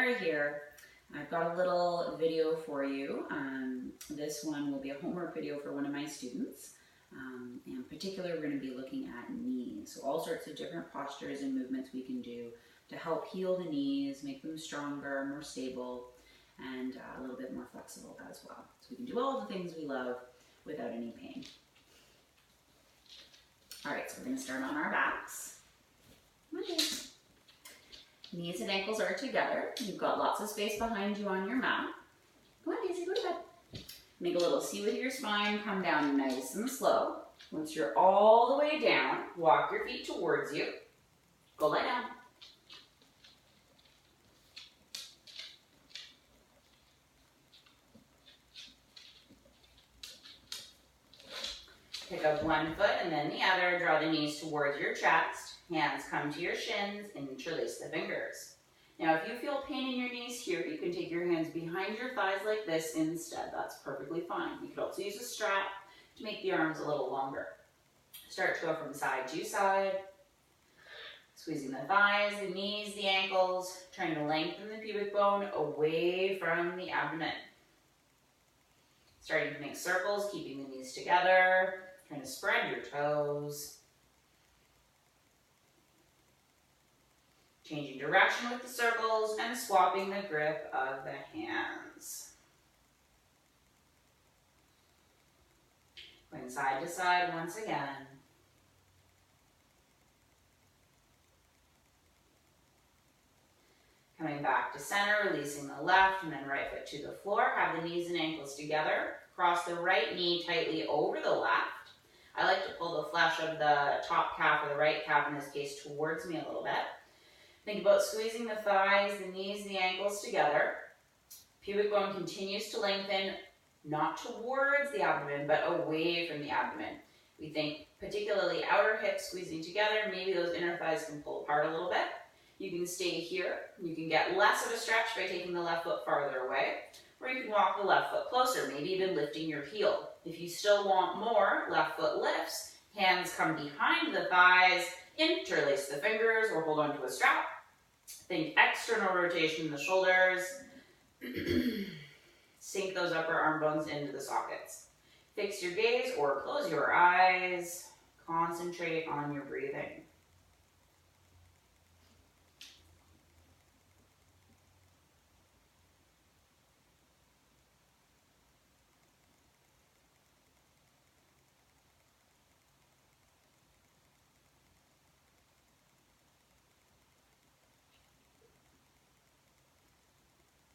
camera here, I've got a little video for you. This one will be a homework video for one of my students. In particular, we're going to be looking at knees. So all sorts of different postures and movements we can do to help heal the knees, make them stronger, more stable, and a little bit more flexible as well. So we can do all the things we love without any pain. All right, so we're going to start on our backs. Knees and ankles are together. You've got lots of space behind you on your mat. Go on, Daisy, go to bed. Make a little C with your spine, come down nice and slow. Once you're all the way down, walk your feet towards you. Go lie down. Pick up one foot and then the other. Draw the knees towards your chest. Hands come to your shins and interlace the fingers. Now, if you feel pain in your knees here, you can take your hands behind your thighs like this instead. That's perfectly fine. You could also use a strap to make the arms a little longer. Start to go from side to side. Squeezing the thighs, the knees, the ankles, trying to lengthen the pubic bone away from the abdomen. Starting to make circles, keeping the knees together, trying to spread your toes. Changing direction with the circles and swapping the grip of the hands. Going side to side once again. Coming back to center, releasing the left and then right foot to the floor. Have the knees and ankles together. Cross the right knee tightly over the left. I like to pull the flesh of the top calf or the right calf in this case towards me a little bit. Think about squeezing the thighs, the knees, the ankles together. Pubic bone continues to lengthen, not towards the abdomen, but away from the abdomen. We think particularly outer hips squeezing together. Maybe those inner thighs can pull apart a little bit. You can stay here. You can get less of a stretch by taking the left foot farther away, or you can walk the left foot closer, maybe even lifting your heel. If you still want more, left foot lifts, hands come behind the thighs, interlace the fingers or hold on to a strap. Think external rotation in the shoulders. Sink those upper arm bones into the sockets. Fix your gaze or close your eyes. Concentrate on your breathing.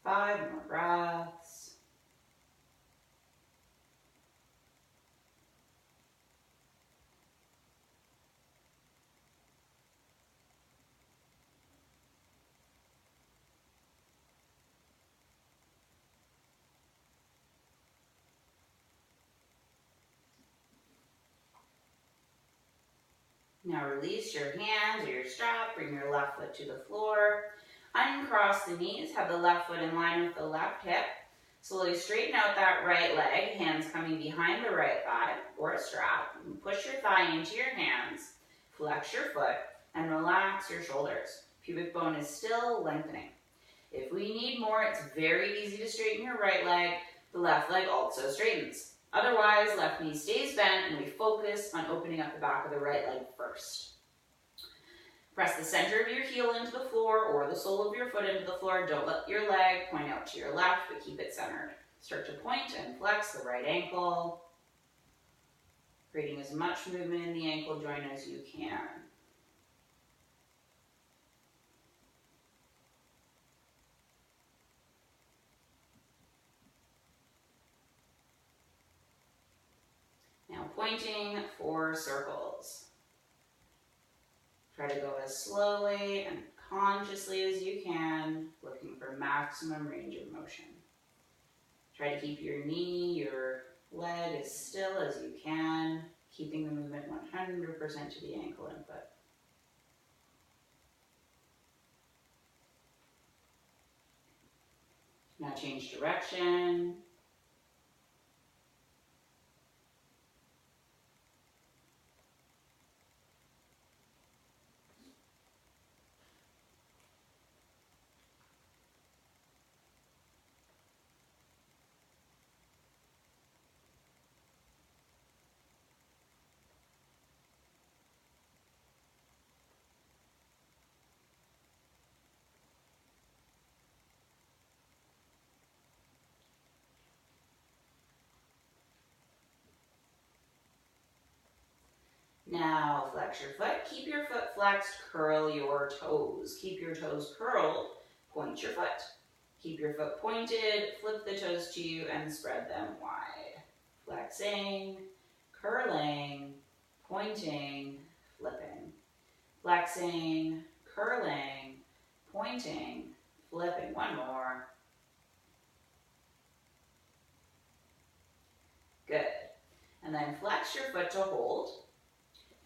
Five more breaths. Now release your hands or your strap, bring your left foot to the floor. Uncross the knees, have the left foot in line with the left hip. Slowly straighten out that right leg, hands coming behind the right thigh or a strap. Push your thigh into your hands, flex your foot, and relax your shoulders. Pubic bone is still lengthening. If we need more, it's very easy to straighten your right leg. The left leg also straightens. Otherwise, left knee stays bent and we focus on opening up the back of the right leg first. Press the center of your heel into the floor or the sole of your foot into the floor. Don't let your leg point out to your left, but keep it centered. Start to point and flex the right ankle, creating as much movement in the ankle joint as you can. Now pointing for circles. Try to go as slowly and consciously as you can, looking for maximum range of motion. Try to keep your knee, your leg as still as you can, keeping the movement 100% to the ankle input. Now change direction. Now flex your foot. Keep your foot flexed. Curl your toes. Keep your toes curled. Point your foot. Keep your foot pointed. Flip the toes to you and spread them wide. Flexing, curling, pointing, flipping. Flexing, curling, pointing, flipping. One more. Good. And then flex your foot to hold.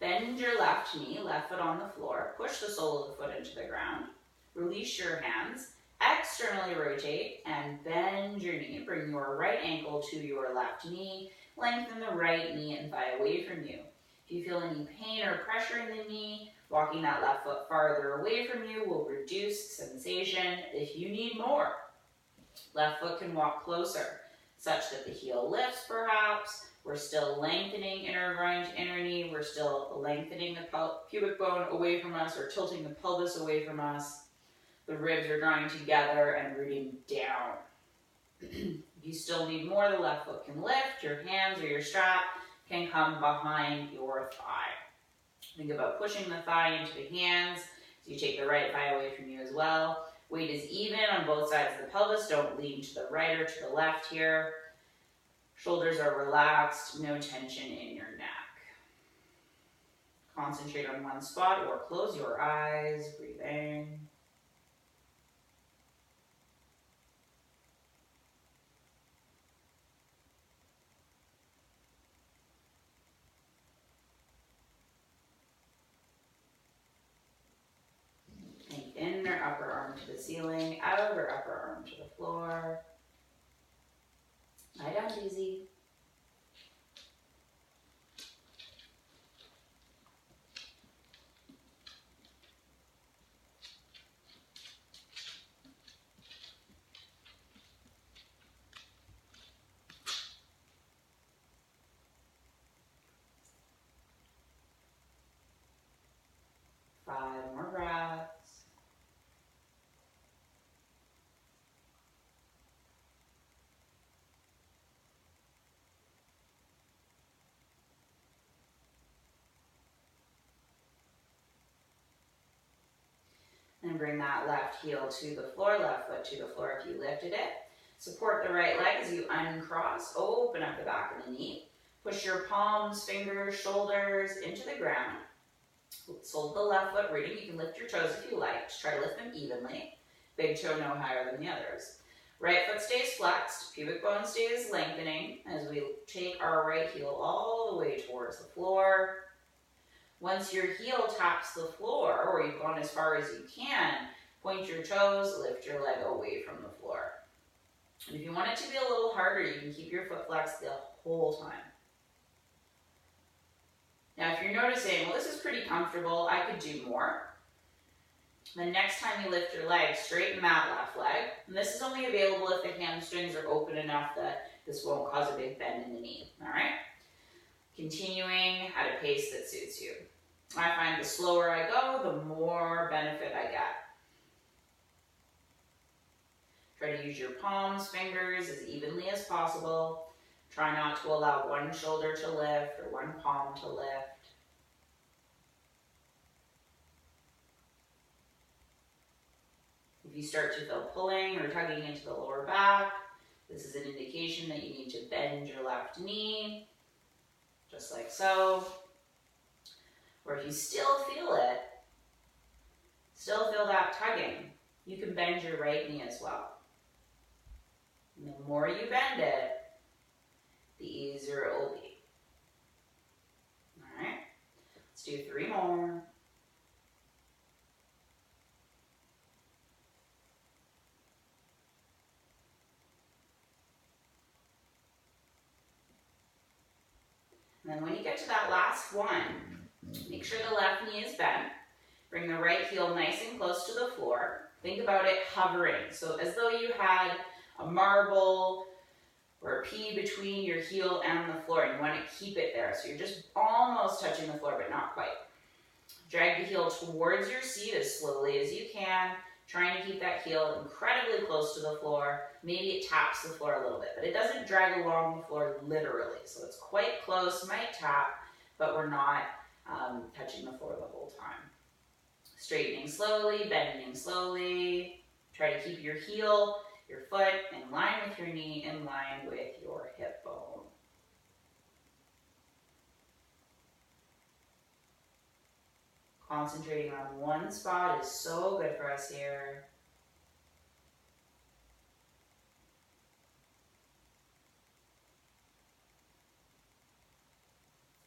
Bend your left knee, left foot on the floor. Push the sole of the foot into the ground. Release your hands. Externally rotate and bend your knee. Bring your right ankle to your left knee. Lengthen the right knee and thigh away from you. If you feel any pain or pressure in the knee, walking that left foot farther away from you will reduce sensation. If you need more, left foot can walk closer, such that the heel lifts perhaps. We're still lengthening inner groin to inner knee. We're still lengthening the pubic bone away from us or tilting the pelvis away from us. The ribs are drawing together and rooting down. If you still need more, the left foot can lift. Your hands or your strap can come behind your thigh. Think about pushing the thigh into the hands. So you take the right thigh away from you as well. Weight is even on both sides of the pelvis. Don't lean to the right or to the left here. Shoulders are relaxed, no tension in your neck. Concentrate on one spot or close your eyes, breathing. Inner upper arm to the ceiling, outer upper arm to the floor. Lie down easy. Five more breaths. And bring that left heel to the floor, left foot to the floor if you lifted it. Support the right leg as you uncross. Open up the back of the knee. Push your palms, fingers, shoulders into the ground. Sole of the left foot rooting. You can lift your toes if you like. Just try to lift them evenly. Big toe no higher than the others. Right foot stays flexed. Pubic bone stays lengthening as we take our right heel all the way towards the floor. Once your heel taps the floor, or you've gone as far as you can, point your toes, lift your leg away from the floor. And if you want it to be a little harder, you can keep your foot flexed the whole time. Now, if you're noticing, well, this is pretty comfortable, I could do more. The next time you lift your leg, straighten that left leg. And this is only available if the hamstrings are open enough that this won't cause a big bend in the knee, all right? Continuing at a pace that suits you. I find the slower I go, the more benefit I get. Try to use your palms, fingers as evenly as possible. Try not to allow one shoulder to lift or one palm to lift. If you start to feel pulling or tugging into the lower back, this is an indication that you need to bend your left knee, just like so. Or if you still feel it, still feel that tugging, you can bend your right knee as well. And the more you bend it, the easier it will be. All right, let's do 3 more. And then when you get to that last one, make sure the left knee is bent. Bring the right heel nice and close to the floor. Think about it hovering. So as though you had a marble or a pea between your heel and the floor, and you want to keep it there. So you're just almost touching the floor, but not quite. Drag the heel towards your seat as slowly as you can, trying to keep that heel incredibly close to the floor. Maybe it taps the floor a little bit, but it doesn't drag along the floor literally. So it's quite close, might tap, but we're not touching the floor the whole time. Straightening slowly, bending slowly. Try to keep your heel, your foot in line with your knee, in line with your hip bone. Concentrating on one spot is so good for us here.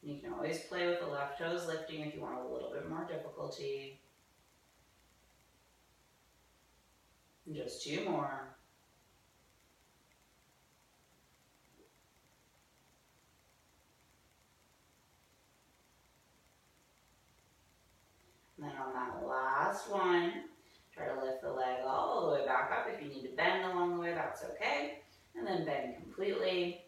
You can always play with the left toes lifting if you want a little bit more difficulty. And just 2 more. And then on that last one, try to lift the leg all the way back up. If you need to bend along the way, that's okay. And then bend completely.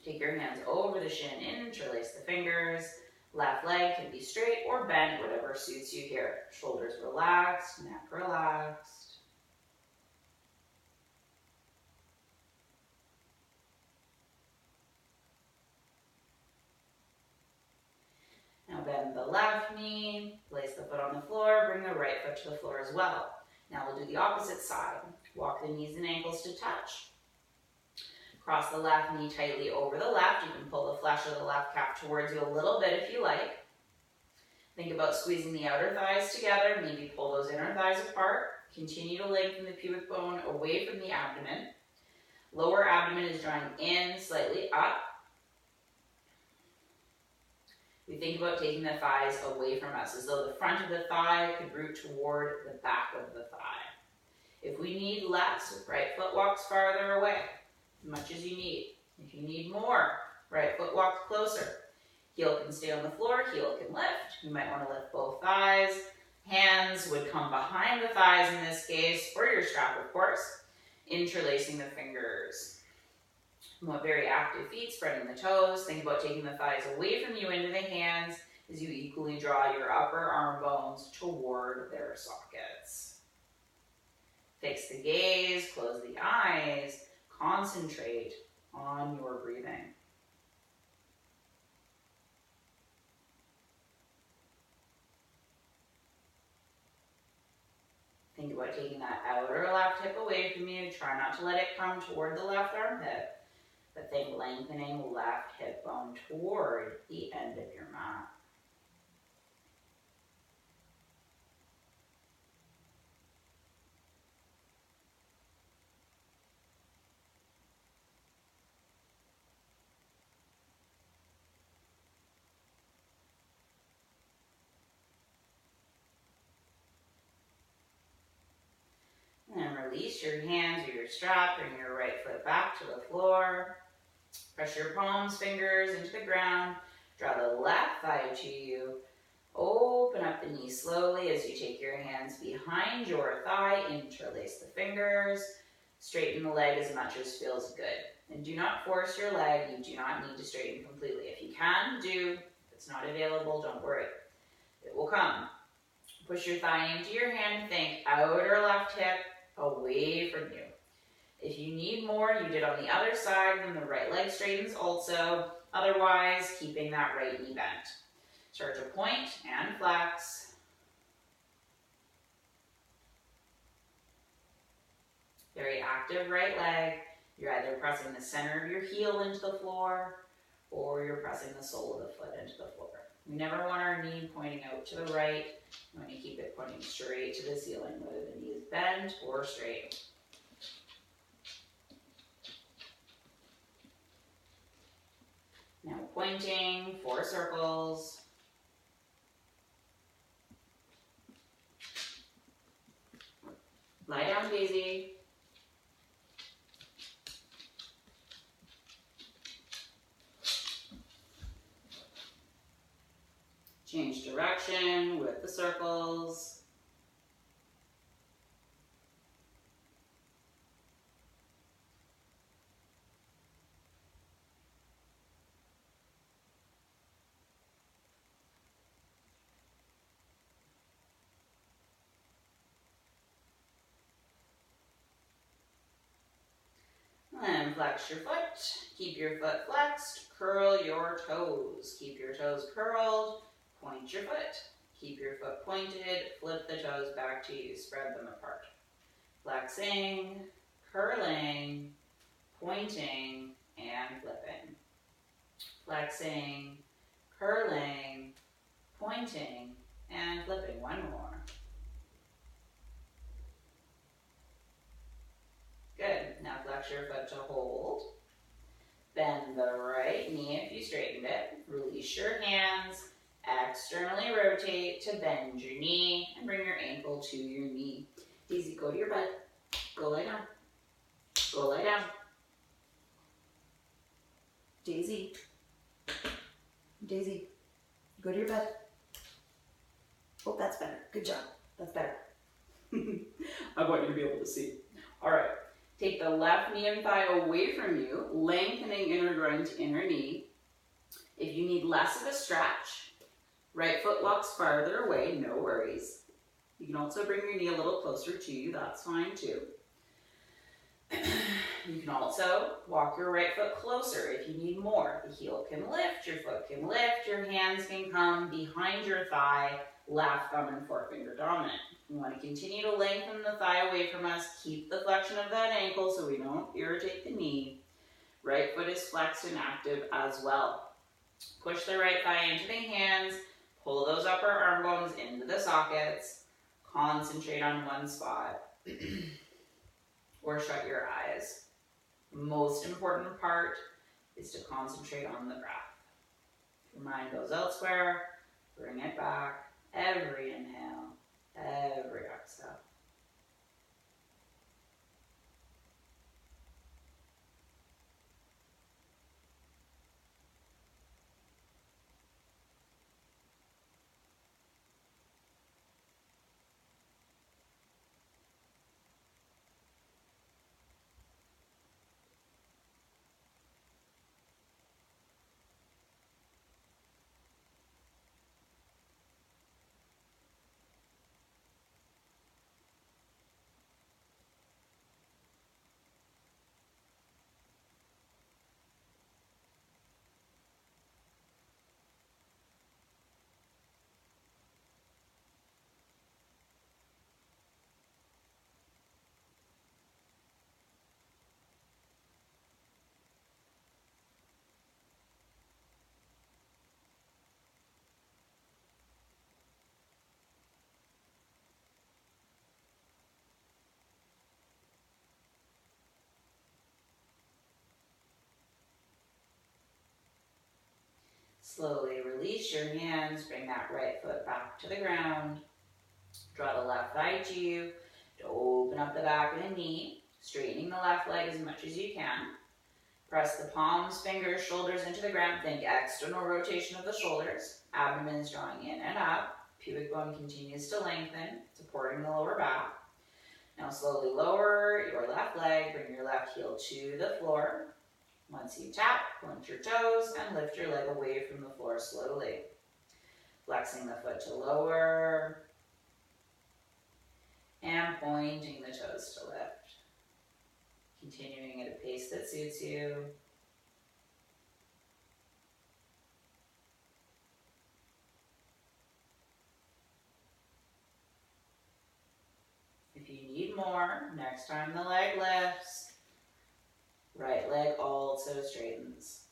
Take your hands over the shin, interlace the fingers. Left leg can be straight or bent, whatever suits you here. Shoulders relaxed, neck relaxed. Now bend the left knee, place the foot on the floor, bring the right foot to the floor as well. Now we'll do the opposite side. Walk the knees and ankles to touch. Cross the left knee tightly over the left. You can pull the flesh of the left calf towards you a little bit if you like. Think about squeezing the outer thighs together. Maybe pull those inner thighs apart. Continue to lengthen the pubic bone away from the abdomen. Lower abdomen is drawing in, slightly up. We think about taking the thighs away from us, as though the front of the thigh could root toward the back of the thigh. If we need less, right foot walks farther away, as much as you need. If you need more, right foot walks closer. Heel can stay on the floor, heel can lift. You might want to lift both thighs. Hands would come behind the thighs in this case, or your strap, of course. Interlacing the fingers. You want very active feet, spreading the toes. Think about taking the thighs away from you into the hands as you equally draw your upper arm bones toward their sockets. Fix the gaze, close the eyes, concentrate on your breathing. Think about taking that outer left hip away from you. Try not to let it come toward the left armpit. But think lengthening left hip bone toward the end of your mat. And then release your hands or your strap. Bring your right foot back to the floor. Press your palms, fingers into the ground. Draw the left thigh to you. Open up the knee slowly as you take your hands behind your thigh. Interlace the fingers. Straighten the leg as much as feels good. And do not force your leg. You do not need to straighten completely. If you can, do. If it's not available, don't worry. It will come. Push your thigh into your hand. Think outer left hip away from you. If you need more, you did on the other side, then the right leg straightens also. Otherwise, keeping that right knee bent. Start to point and flex. Very active right leg. You're either pressing the center of your heel into the floor, or you're pressing the sole of the foot into the floor. We never want our knee pointing out to the right. We want to keep it pointing straight to the ceiling, whether the knee is bent or straight. Now pointing 4 circles. Lie down, Daisy. Change direction with the circles. And flex your foot. Keep your foot flexed. Curl your toes. Keep your toes curled. Point your foot. Keep your foot pointed. Flip the toes back to you. Spread them apart. Flexing, curling, pointing, and flipping. Flexing, curling, pointing, and flipping. One more. Good. Now flex your foot to hold. Bend the right knee if you straightened it. Release your hands. Externally rotate to bend your knee and bring your ankle to your knee. Daisy, go to your bed. Go lie down. Go lie down. Daisy. Daisy, go to your bed. Oh, that's better. Good job. That's better. I want you to be able to see. All right. Take the left knee and thigh away from you, lengthening inner groin to inner knee. If you need less of a stretch, right foot walks farther away, no worries. You can also bring your knee a little closer to you, that's fine too. You can also walk your right foot closer if you need more. The heel can lift, your foot can lift, your hands can come behind your thigh, left thumb and forefinger dominant. We want to continue to lengthen the thigh away from us, keep the flexion of that ankle so we don't irritate the knee. Right foot is flexed and active as well. Push the right thigh into the hands, pull those upper arm bones into the sockets, concentrate on one spot, or shut your eyes. The most important part is to concentrate on the breath. If your mind goes elsewhere, bring it back. Every inhale, every exhale. Slowly release your hands, bring that right foot back to the ground. Draw the left thigh to you to open up the back of the knee, straightening the left leg as much as you can. Press the palms, fingers, shoulders into the ground. Think external rotation of the shoulders. Abdomen is drawing in and up. Pubic bone continues to lengthen, supporting the lower back. Now slowly lower your left leg, bring your left heel to the floor. Once you tap, point your toes and lift your leg away from the floor slowly. Flexing the foot to lower and pointing the toes to lift. Continuing at a pace that suits you. If you need more, next time the leg lifts, right leg also straightens.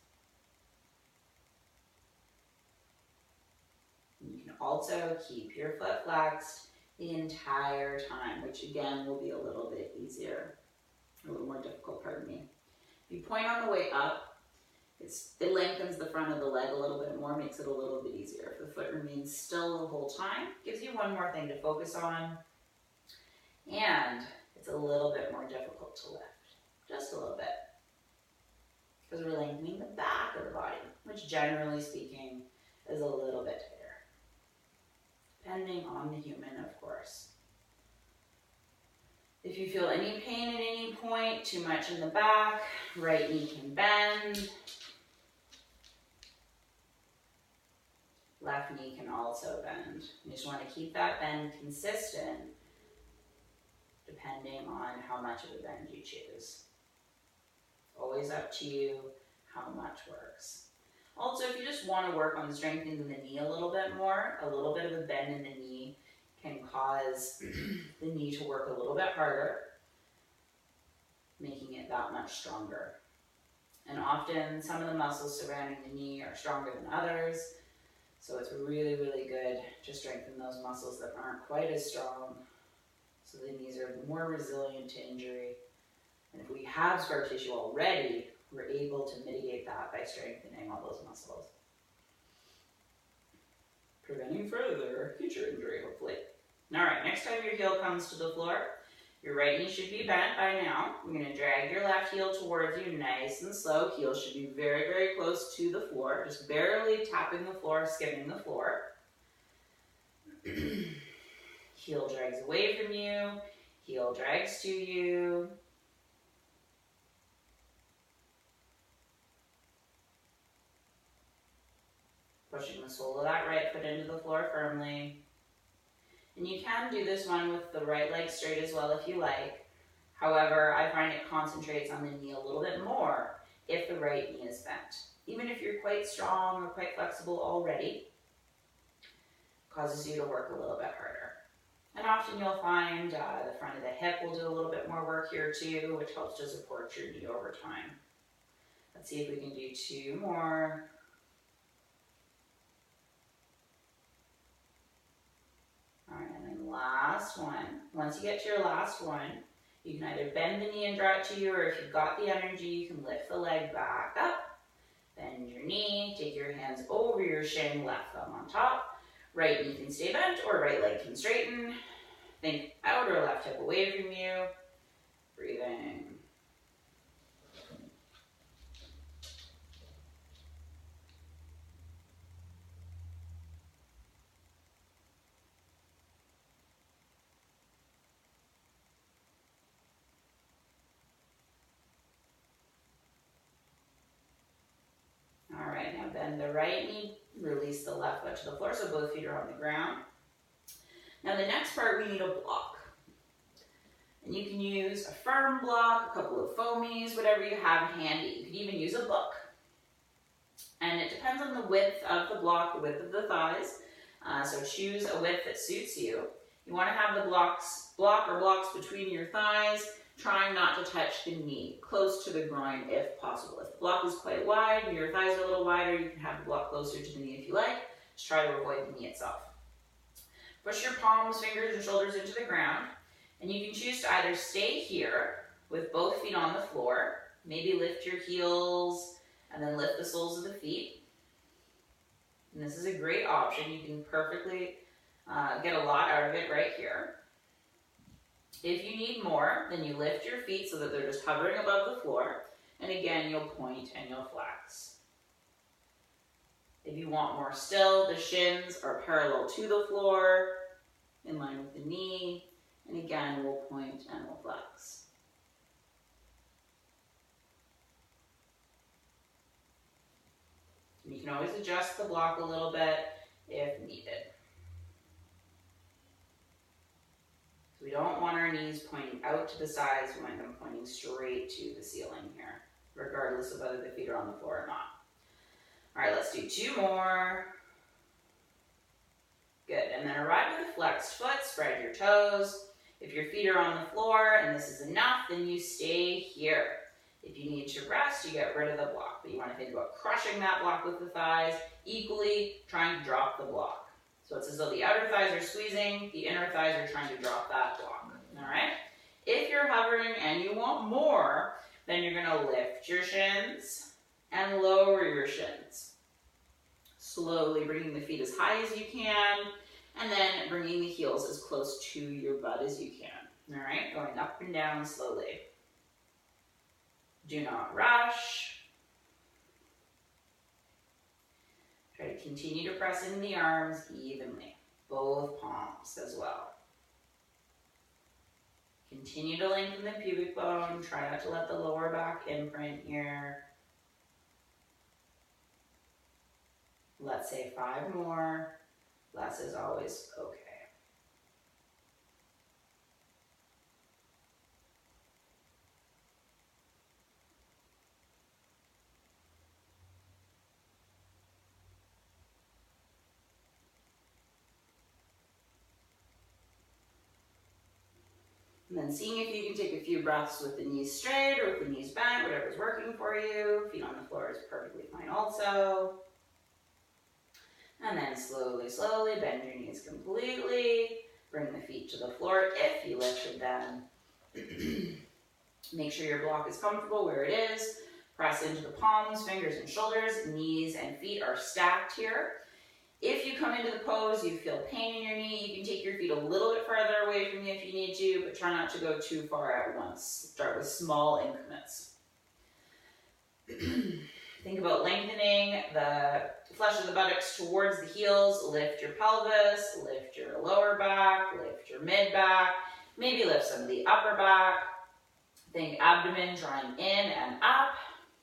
You can also keep your foot flexed the entire time, which again will be a little bit easier, a little more difficult, pardon me. If you point on the way up, it lengthens the front of the leg a little bit more, makes it a little bit easier. If the foot remains still the whole time, gives you one more thing to focus on, and it's a little bit more difficult to lift, just a little bit. Because we're lengthening the back of the body, which generally speaking is a little bit tighter. Depending on the human, of course. If you feel any pain at any point, too much in the back, right knee can bend. Left knee can also bend. You just want to keep that bend consistent, depending on how much of a bend you choose. Always up to you how much works. Also, if you just want to work on strengthening the knee a little bit more, a little bit of a bend in the knee can cause the knee to work a little bit harder, making it that much stronger. And often some of the muscles surrounding the knee are stronger than others, so it's really, really good to strengthen those muscles that aren't quite as strong, so the knees are more resilient to injury. And if we have scar tissue already, we're able to mitigate that by strengthening all those muscles, preventing further future injury, hopefully. All right, next time your heel comes to the floor, your right knee should be bent by now. We're going to drag your left heel towards you nice and slow. Heel should be very, very close to the floor, just barely tapping the floor, skimming the floor. Heel drags away from you, heel drags to you. Pushing the sole of that right foot into the floor firmly. And you can do this one with the right leg straight as well if you like. However, I find it concentrates on the knee a little bit more if the right knee is bent. Even if you're quite strong or quite flexible already, it causes you to work a little bit harder. And often you'll find the front of the hip will do a little bit more work here too, which helps to support your knee over time. Let's see if we can do 2 more. All right, and then last one. Once you get to your last one, you can either bend the knee and draw it to you, or if you've got the energy, you can lift the leg back up, bend your knee, take your hands over your shin, left thumb on top. Right knee can stay bent, or right leg can straighten. Think outer left hip away from you. Breathing. All right, now bend the right knee, release the left foot to the floor so both feet are on the ground. Now the next part, we need a block. And you can use a firm block, a couple of foamies, whatever you have handy. You could even use a book. And it depends on the width of the block, the width of the thighs. So choose a width that suits you. You want to have the blocks between your thighs, trying not to touch the knee, close to the groin if possible. If the block is quite wide and your thighs are a little wider, you can have the block closer to the knee if you like. Just try to avoid the knee itself. Push your palms, fingers, and shoulders into the ground. And you can choose to either stay here with both feet on the floor, maybe lift your heels and then lift the soles of the feet. And this is a great option. You can perfectly get a lot out of it right here. If you need more, then you lift your feet so that they're just hovering above the floor. And again, you'll point and you'll flex. If you want more still, the shins are parallel to the floor, in line with the knee. And again, we'll point and we'll flex. You can always adjust the block a little bit if needed. So we don't want our knees pointing out to the sides. We want them pointing straight to the ceiling here, regardless of whether the feet are on the floor or not. All right, let's do 2 more. Good, and then arrive with a flexed foot, spread your toes. If your feet are on the floor and this is enough, then you stay here. If you need to rest, you get rid of the block, but you want to think about crushing that block with the thighs, equally trying to drop the block. So it's as though the outer thighs are squeezing, the inner thighs are trying to drop that block, all right? If you're hovering and you want more, then you're gonna lift your shins and lower your shins. Slowly bringing the feet as high as you can, and then bringing the heels as close to your butt as you can, all right? Going up and down slowly. Do not rush. Try to continue to press in the arms evenly, both palms as well. Continue to lengthen the pubic bone. Try not to let the lower back imprint here. Let's say 5 more. Less is always okay. And then seeing if you can take a few breaths with the knees straight or with the knees bent, whatever's working for you. Feet on the floor is perfectly fine also. And then slowly, slowly bend your knees completely. Bring the feet to the floor if you lifted them. Make sure your block is comfortable where it is. Press into the palms, fingers, and shoulders. Knees and feet are stacked here. If you come into the pose, you feel pain in your knee, you can take your feet a little bit further away from you if you need to, but try not to go too far at once. Start with small increments. Think about lengthening the flesh of the buttocks towards the heels. Lift your pelvis, lift your lower back, lift your mid back. Maybe lift some of the upper back. Think abdomen drawing in and up.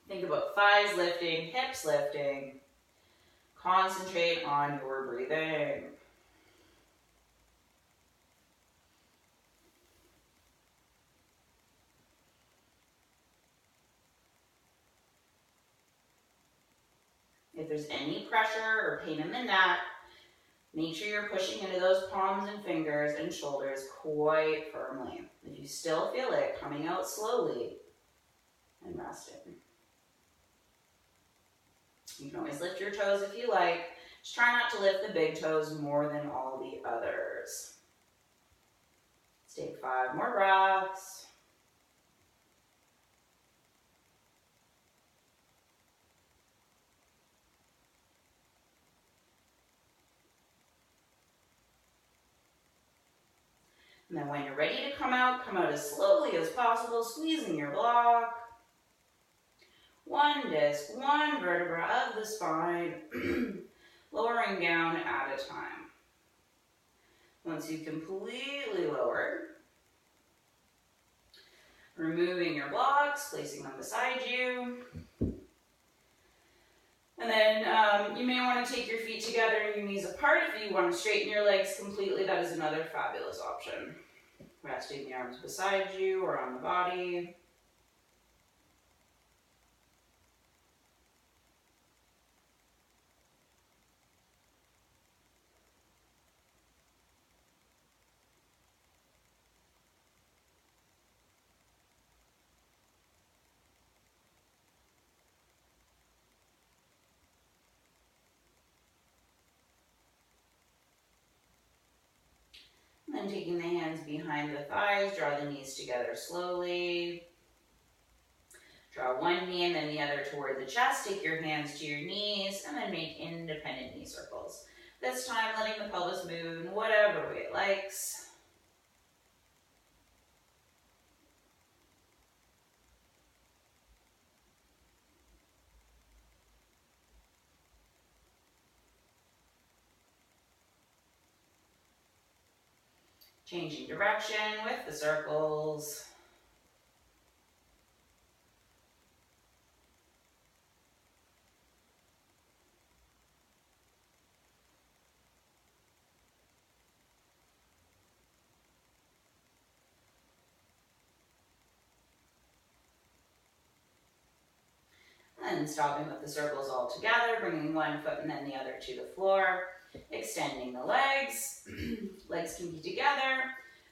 Think about thighs lifting, hips lifting. Concentrate on your breathing. If there's any pressure or pain in the neck, make sure you're pushing into those palms and fingers and shoulders quite firmly. If you still feel it, coming out slowly and resting. You can always lift your toes if you like. Just try not to lift the big toes more than all the others. Let's take 5 more breaths. And then when you're ready to come out as slowly as possible, squeezing your block. One disc, one vertebra of the spine, lowering down at a time. Once you've completely lowered, removing your blocks, placing them beside you. And then you may want to take your feet together and your knees apart. If you want to straighten your legs completely, that is another fabulous option. Resting the arms beside you or on the body. And then taking the hands behind the thighs, draw the knees together slowly. Draw one knee and then the other toward the chest. Take your hands to your knees and then make independent knee circles. This time letting the pelvis move in whatever way it likes. Changing direction with the circles. And stopping with the circles all together, bringing one foot and then the other to the floor. Extending the legs. Legs can be together.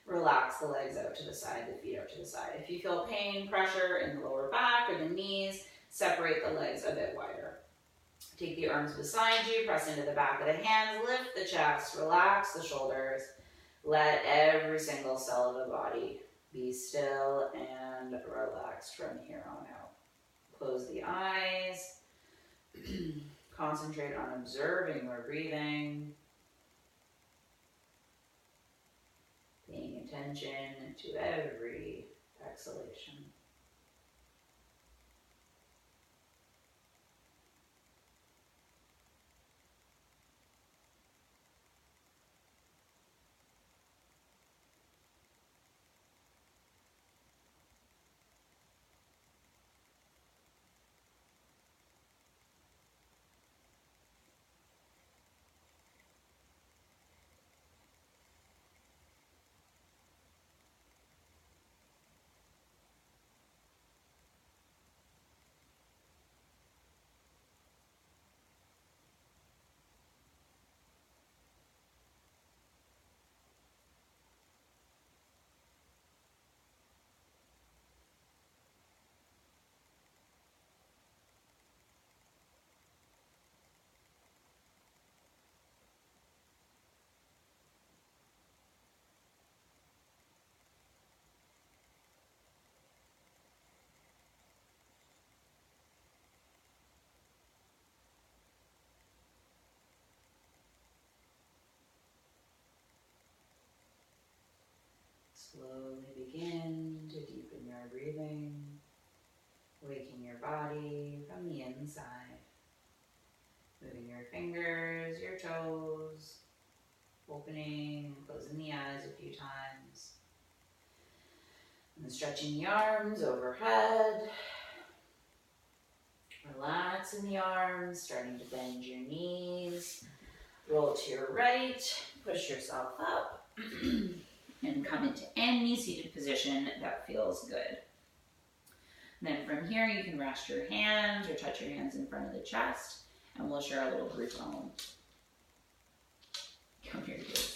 Relax the legs out to the side, the feet out to the side. If you feel pain, pressure in the lower back or the knees, separate the legs a bit wider. Take the arms beside you, press into the back of the hands, lift the chest, relax the shoulders. Let every single cell of the body be still and relaxed from here on out. Close the eyes. Concentrate on observing your breathing. Paying attention to every exhalation. Slowly begin to deepen your breathing, waking your body from the inside. Moving your fingers, your toes, opening and closing the eyes a few times. And then stretching the arms overhead. Relaxing the arms, starting to bend your knees. Roll to your right, push yourself up, and come into any seated position that feels good. And then from here, you can rest your hands or touch your hands in front of the chest, and we'll share a little Breton. Come here, kids.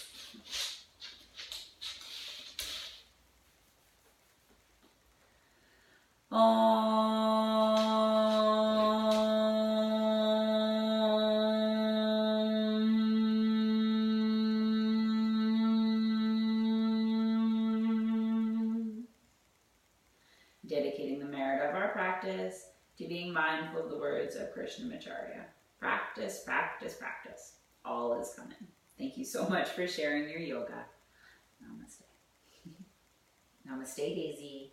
Dedicating the merit of our practice to being mindful of the words of Krishnamacharya. Practice, practice, practice. All is coming. Thank you so much for sharing your yoga. Namaste. Namaste, Daisy.